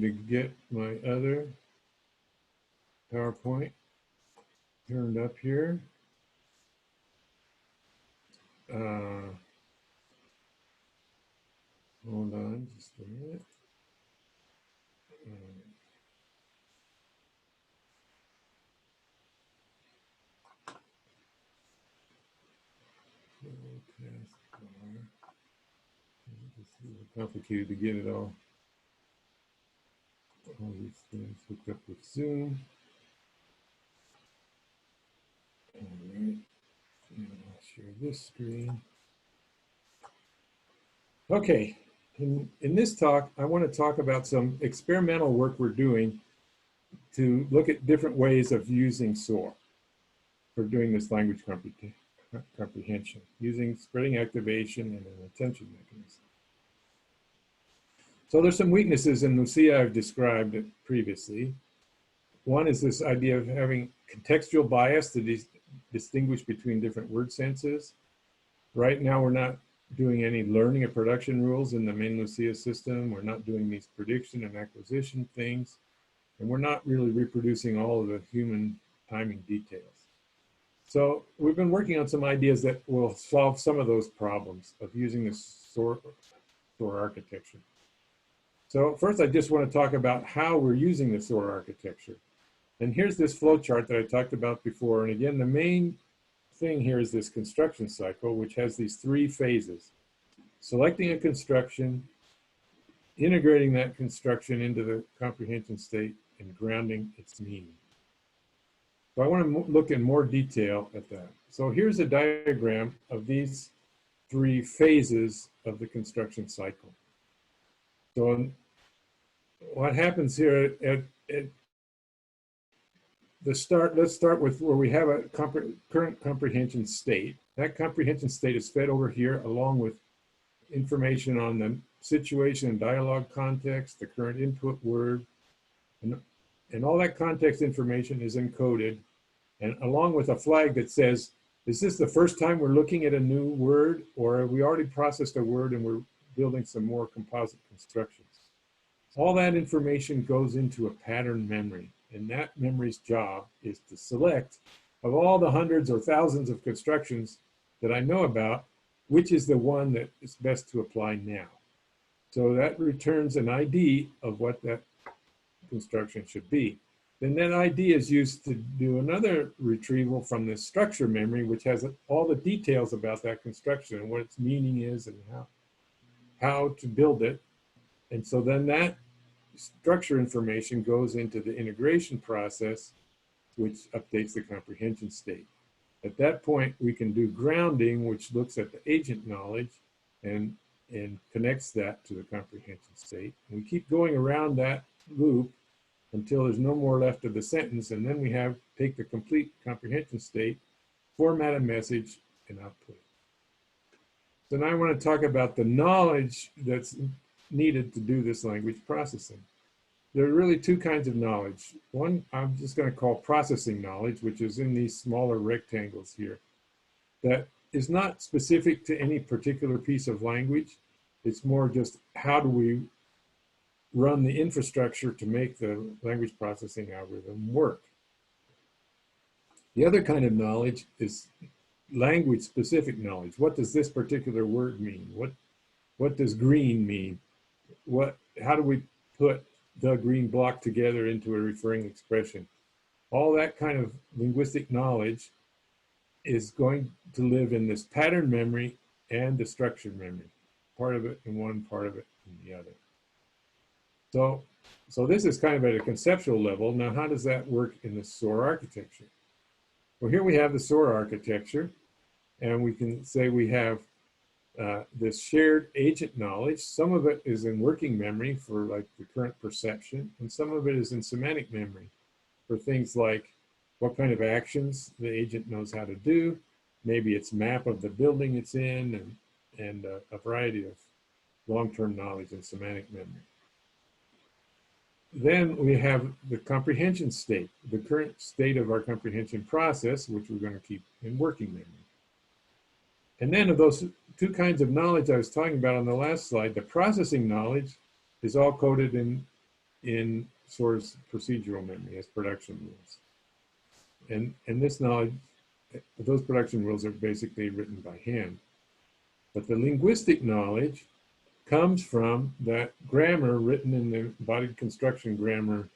to get my other PowerPoint turned up here. Hold on just a minute. It's a little complicated to get it all these things hooked up with Zoom. All right, and I'll share this screen. Okay, in this talk, I want to talk about some experimental work we're doing to look at different ways of using SOAR for doing this language comprehension, using spreading activation and an attention mechanism. So there's some weaknesses in Lucia I've described previously. One is this idea of having contextual bias to distinguish between different word senses. Right now, we're not doing any learning of production rules in the main Lucia system. We're not doing these prediction and acquisition things. And we're not really reproducing all of the human timing details. So we've been working on some ideas that will solve some of those problems of using the SOAR architecture. So first, I just want to talk about how we're using the SOAR architecture. And here's this flow chart that I talked about before. And again, the main thing here is this construction cycle, which has these three phases: selecting a construction, integrating that construction into the comprehension state, and grounding its meaning. So I want to look in more detail at that. So here's a diagram of these three phases of the construction cycle. So what happens here at the start, let's start with where we have a current comprehension state. That comprehension state is fed over here along with information on the situation and dialogue context, the current input word, and all that context information is encoded, and along with a flag that says, is this the first time we're looking at a new word, or have we already processed a word and we're building some more composite constructions? All that information goes into a pattern memory, and that memory's job is to select, of all the hundreds or thousands of constructions that I know about, which is the one that is best to apply now. So that returns an ID of what that construction should be. Then that ID is used to do another retrieval from the structure memory, which has all the details about that construction and what its meaning is and how to build it. And so then that structure information goes into the integration process, which updates the comprehension state. At that point, we can do grounding, which looks at the agent knowledge and connects that to the comprehension state. And we keep going around that loop until there's no more left of the sentence, and then we take the complete comprehension state, format a message, and output. So now I want to talk about the knowledge that's needed to do this language processing. There are really two kinds of knowledge. One, I'm just going to call processing knowledge, which is in these smaller rectangles here. That is not specific to any particular piece of language. It's more just how do we run the infrastructure to make the language processing algorithm work. The other kind of knowledge is language-specific knowledge. What does this particular word mean? What does green mean? How do we put the green block together into a referring expression? All that kind of linguistic knowledge is going to live in this pattern memory and the structured memory. Part of it in one, part of it in the other. So this is kind of at a conceptual level. Now, how does that work in the SOAR architecture? Well, here we have the SOAR architecture, and we can say we have this shared agent knowledge. Some of it is in working memory for like the current perception, and some of it is in semantic memory for things like what kind of actions the agent knows how to do. Maybe it's map of the building it's in, and a variety of long-term knowledge and semantic memory. Then we have the comprehension state, the current state of our comprehension process, which we're going to keep in working memory. And then of those two kinds of knowledge I was talking about on the last slide, the processing knowledge is all coded in in Soar's procedural memory as production rules. And this knowledge, those production rules are basically written by hand. But the linguistic knowledge comes from that grammar written in the embodied construction grammar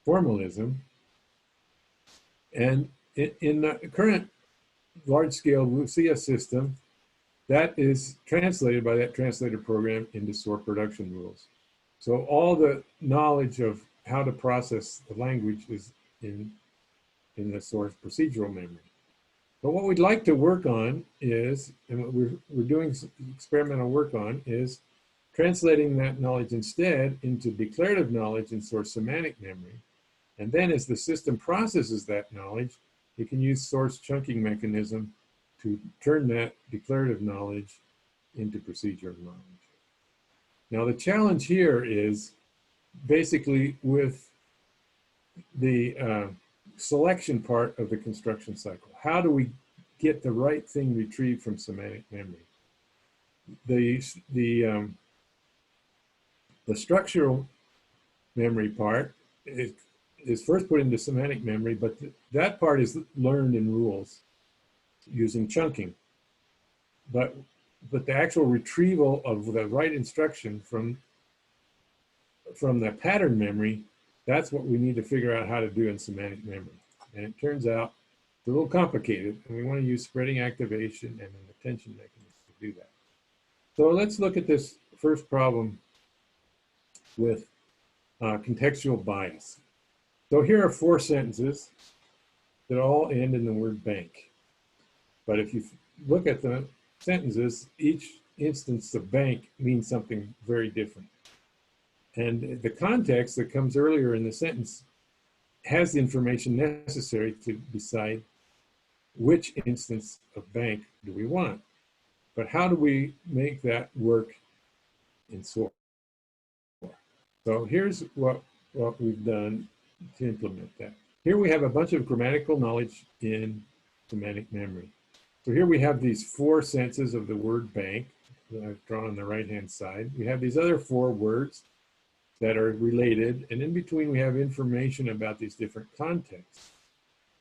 formalism. And in the current large-scale Lucia system, that is translated by that translator program into Soar production rules. So all the knowledge of how to process the language is in the Soar procedural memory. But what we'd like to work on is, and what we're doing experimental work on, is translating that knowledge instead into declarative knowledge in Soar semantic memory. And then as the system processes that knowledge, it can use Soar's chunking mechanism to turn that declarative knowledge into procedural knowledge. Now the challenge here is basically with the selection part of the construction cycle. How do we get the right thing retrieved from semantic memory? The structural memory part is first put into semantic memory, but that part is learned in rules using chunking. But the actual retrieval of the right instruction from the pattern memory, that's what we need to figure out how to do in semantic memory. And it turns out it's a little complicated, and we want to use spreading activation and an attention mechanism to do that. So let's look at this first problem with contextual bias. So here are 4 sentences that all end in the word bank. But if you look at the sentences, each instance of bank means something very different. And the context that comes earlier in the sentence has the information necessary to decide which instance of bank do we want. But how do we make that work in Soar? So here's what we've done to implement that. Here we have a bunch of grammatical knowledge in semantic memory. So here we have these 4 senses of the word bank that I've drawn on the right-hand side. We have these other 4 words that are related, and in between we have information about these different contexts.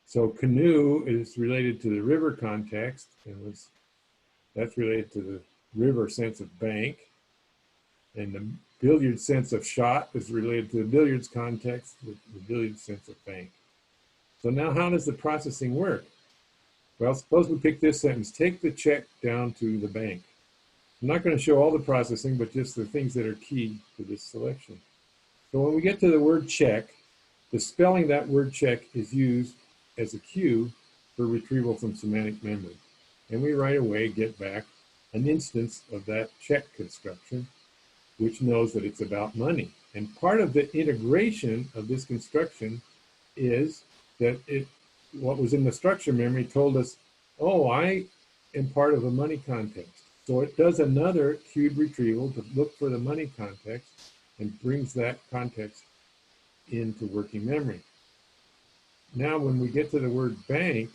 So canoe is related to the river context, and that's related to the river sense of bank, and the billiard sense of shot is related to the billiards context with the billiard sense of bank. So now how does the processing work? Well, suppose we pick this sentence, take the check down to the bank. I'm not going to show all the processing, but just the things that are key to this selection. So when we get to the word check, the spelling of that word check is used as a cue for retrieval from semantic memory. And we right away get back an instance of that check construction, which knows that it's about money. And part of the integration of this construction is that what was in the structure memory told us, oh, I am part of a money context. So it does another cued retrieval to look for the money context and brings that context into working memory. Now, when we get to the word bank,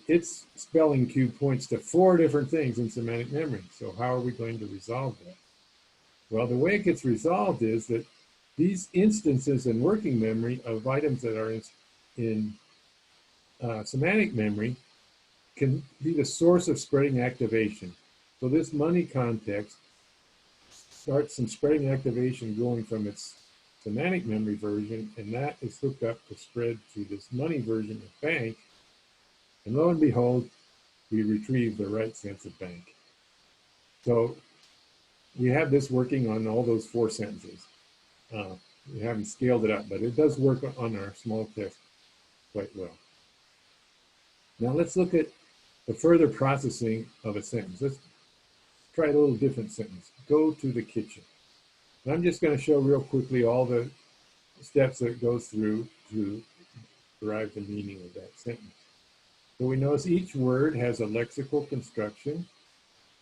its spelling cue points to 4 different things in semantic memory. So how are we going to resolve that? Well, the way it gets resolved is that these instances in working memory of items that are in semantic memory can be the source of spreading activation. So this money context starts some spreading activation going from its semantic memory version, and that is hooked up to spread to this money version of bank. And lo and behold, we retrieve the right sense of bank. So we have this working on all those 4 sentences. We haven't scaled it up, but it does work on our small test quite well. Now let's look at the further processing of a sentence. Let's try a little different sentence. Go to the kitchen. And I'm just going to show real quickly all the steps that it goes through to derive the meaning of that sentence. So we notice each word has a lexical construction,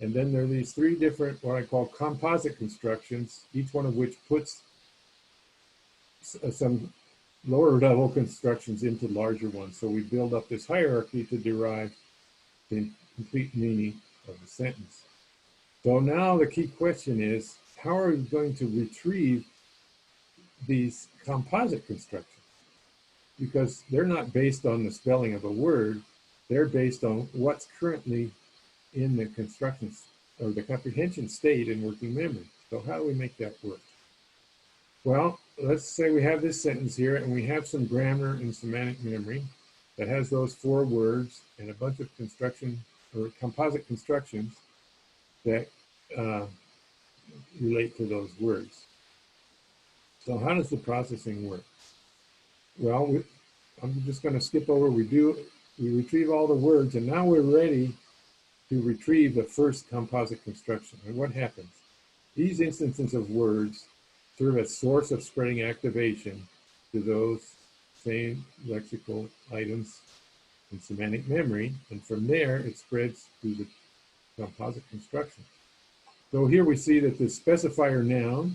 and then there are these 3 different, what I call composite constructions, each one of which puts some lower level constructions into larger ones. So we build up this hierarchy to derive the complete meaning of the sentence. So now the key question is, how are we going to retrieve these composite constructions? Because they're not based on the spelling of a word, they're based on what's currently in the constructions or the comprehension state in working memory. So how do we make that work? Well, let's say we have this sentence here and we have some grammar and semantic memory that has those 4 words and a bunch of construction or composite constructions that relate to those words. So how does the processing work? Well, I'm just going to skip over. We retrieve all the words, and now we're ready to retrieve the first composite construction. And what happens? These instances of words serve as source of spreading activation to those same lexical items in semantic memory, and from there it spreads to the composite construction. So here we see that the specifier noun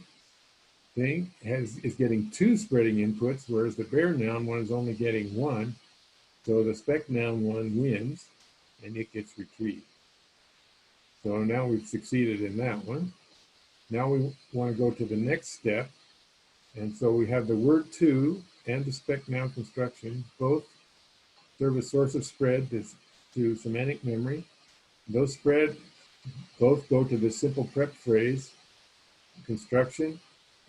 thing is getting 2 spreading inputs, whereas the bare noun one is only getting 1. So the spec noun one wins, and it gets retrieved. So now we've succeeded in that one. Now we want to go to the next step. And so we have the word to and the spec noun construction, both serve as source of spread to semantic memory. Those spread both go to the simple prep phrase construction,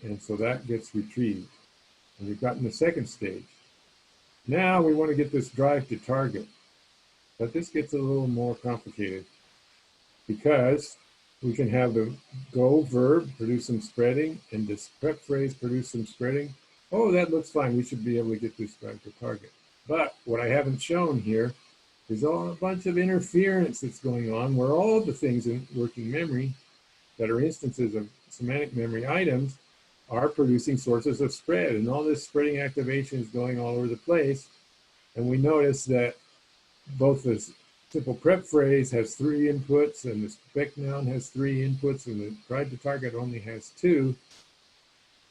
and so that gets retrieved. And we've gotten the second stage. Now we want to get this drive to target. But this gets a little more complicated because we can have the go verb produce some spreading and this prep phrase produce some spreading. Oh, that looks fine. We should be able to get this drive to target. But what I haven't shown here is a bunch of interference that's going on where all the things in working memory that are instances of semantic memory items are producing sources of spread. And all this spreading activation is going all over the place. And we notice that both this simple prep phrase has 3 inputs and the spec noun has 3 inputs and the drive to target only has 2.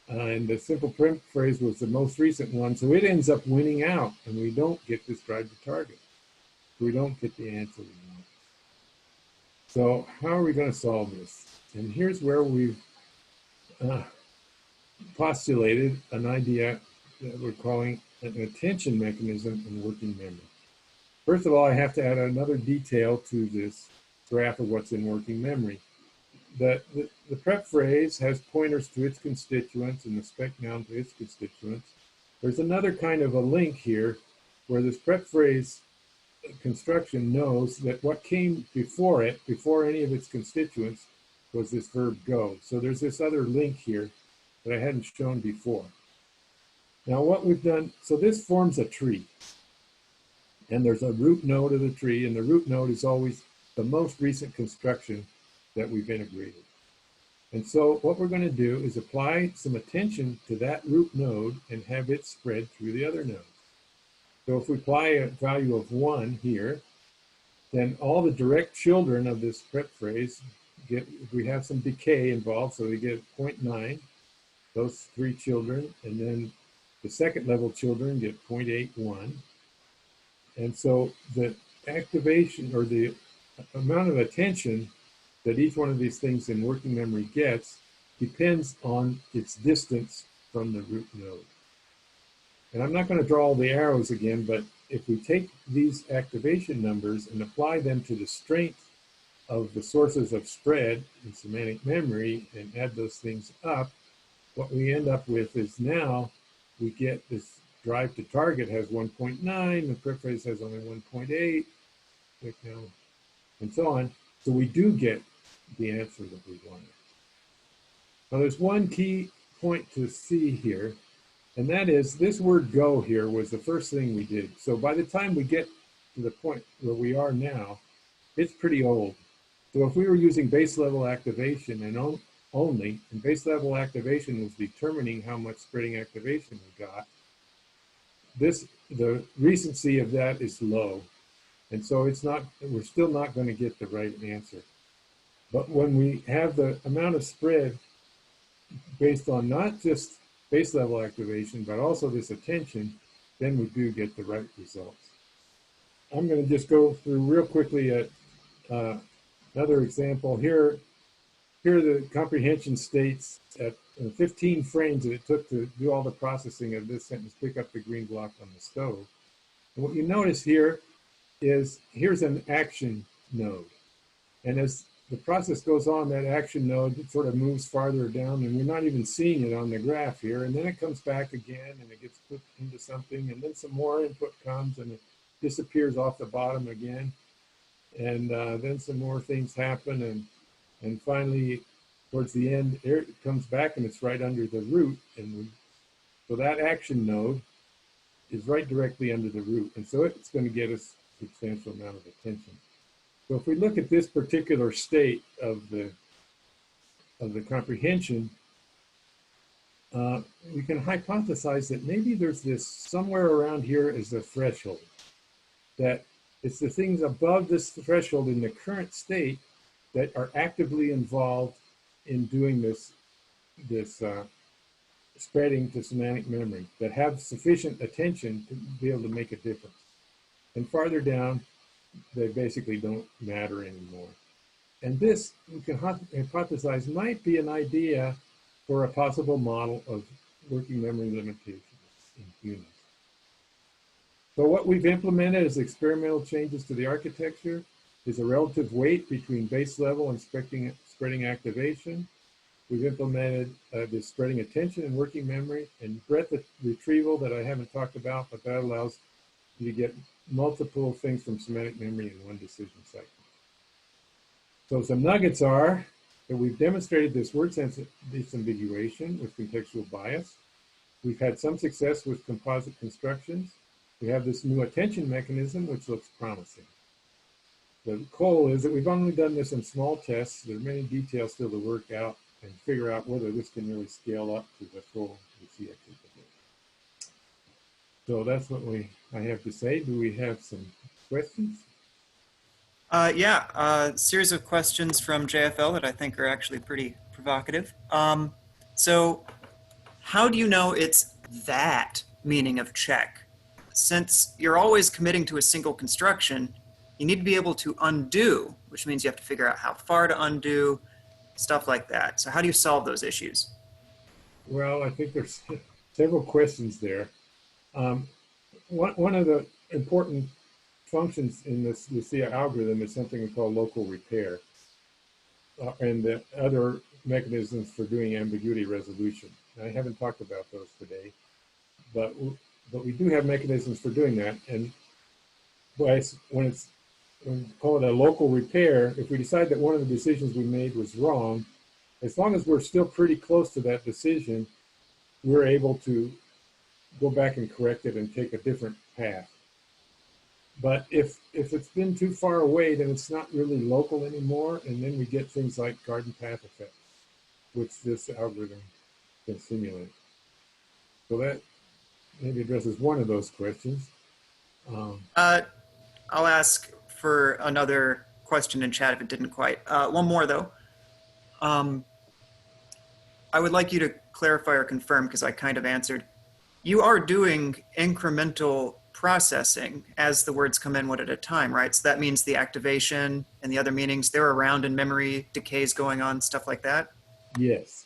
And the simple prep phrase was the most recent one, so it ends up winning out and we don't get this drive to target. We don't get the answer we want. So how are we going to solve this? And here's where we've postulated an idea that we're calling an attention mechanism in working memory. First of all, I have to add another detail to this graph of what's in working memory. The prep phrase has pointers to its constituents and the spec noun to its constituents. There's another kind of a link here where this prep phrase construction knows that what came before it, before any of its constituents, was this verb go. So there's this other link here that I hadn't shown before. Now what we've done, so this forms a tree. And there's a root node of the tree, and the root node is always the most recent construction that we've integrated. And so what we're going to do is apply some attention to that root node and have it spread through the other nodes. So if we apply a value of 1 here, then all the direct children of this prep phrase get, we have some decay involved, so we get 0.9, those 3 children, and then the second level children get 0.81. And so the activation or the amount of attention that each one of these things in working memory gets depends on its distance from the root node. And I'm not going to draw all the arrows again, but if we take these activation numbers and apply them to the strength of the sources of spread in semantic memory and add those things up, what we end up with is now we get this drive to target has 1.9, the prep phrase has only 1.8, and so on. So we do get the answer that we wanted. Now there's one key point to see here, and that is this word go here was the first thing we did. So by the time we get to the point where we are now, it's pretty old. So if we were using base level activation and only, and base level activation was determining how much spreading activation we got, the recency of that is low. And so it's not, we're still not going to get the right answer. But when we have the amount of spread based on not just base level activation, but also this attention, then we do get the right results. I'm going to just go through real quickly at another example here. here are the comprehension states at 15 frames that it took to do all the processing of this sentence, pick up the green block on the stove. And what you notice here is here's an action node. And as the process goes on, that action node sort of moves farther down, and we're not even seeing it on the graph here. And then it comes back again, and it gets put into something, and then some more input comes, and it disappears off the bottom again. And then some more things happen, and finally, towards the end, it comes back, and it's right under the root. And so that action node is right directly under the root, and so it's going to get a substantial amount of attention. So if we look at this particular state of the comprehension, we can hypothesize that maybe there's this somewhere around here is a threshold, that it's the things above this threshold in the current state that are actively involved in doing this spreading to semantic memory, that have sufficient attention to be able to make a difference. And farther down, they basically don't matter anymore. And this, we can hypothesize, might be an idea for a possible model of working memory limitations in humans. So what we've implemented as experimental changes to the architecture is a relative weight between base level and spreading activation. We've implemented this spreading attention and working memory, and breadth of retrieval that I haven't talked about, but that allows you to get multiple things from semantic memory in one decision cycle. So some nuggets are that we've demonstrated this word sense disambiguation with contextual bias. We've had some success with composite constructions. We have this new attention mechanism, which looks promising. The goal is that we've only done this in small tests. There are many details still to work out and figure out whether this can really scale up to the full Lucia capability. So that's what I have to say. Do we have some questions? Yeah, series of questions from JFL that I think are actually pretty provocative. So how do you know it's that meaning of check? Since you're always committing to a single construction, you need to be able to undo, which means you have to figure out how far to undo, stuff like that. So how do you solve those issues? Well, I think there's several questions there. One of the important functions in this Lucia algorithm is something we call local repair, and the other mechanisms for doing ambiguity resolution. I haven't talked about those today, but we do have mechanisms for doing that. And when we call it a local repair, if we decide that one of the decisions we made was wrong, as long as we're still pretty close to that decision, we're able to go back and correct it and take a different path. But if it's been too far away, then it's not really local anymore, and then we get things like garden path effects, which this algorithm can simulate. So that maybe addresses one of those questions. I'll ask for another question in chat if it didn't quite. One more though. I would like you to clarify or confirm, because I kind of answered. You are doing incremental processing as the words come in one at a time, right? So that means the activation and the other meanings, they're around in memory, decays going on, stuff like that? Yes.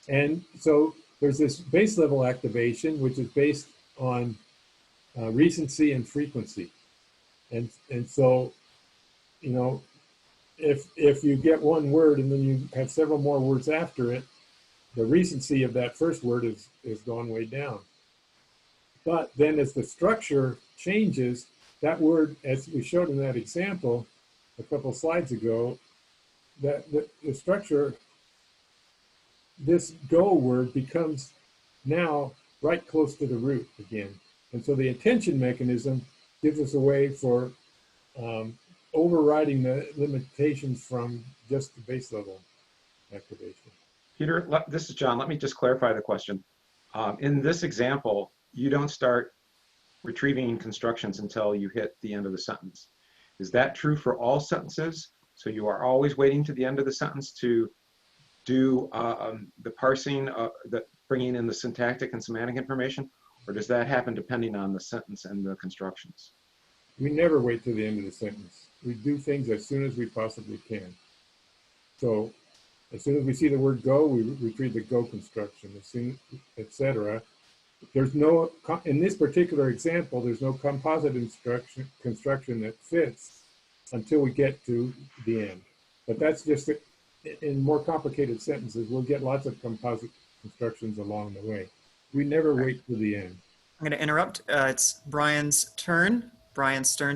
And so there's this base level activation, which is based on recency and frequency. And so, you know, if you get one word and then you have several more words after it, the recency of that first word is gone way down. But then as the structure changes, that word, as we showed in that example a couple slides ago, that the structure, this go word becomes now right close to the root again. And so the attention mechanism gives us a way for overriding the limitations from just the base level activation. Peter, this is John. Let me just clarify the question. In this example, you don't start retrieving constructions until you hit the end of the sentence. Is that true for all sentences? So you are always waiting to the end of the sentence to do the parsing, bringing in the syntactic and semantic information, or does that happen depending on the sentence and the constructions? We never wait to the end of the sentence. We do things as soon as we possibly can. So as soon as we see the word go, we retrieve the go construction, as soon, etc. There's no, in this particular example, there's no composite construction that fits until we get to the end. But that's just, in more complicated sentences, we'll get lots of composite constructions along the way. We never wait to the end. I'm going to interrupt. It's Brian's turn. Brian Stern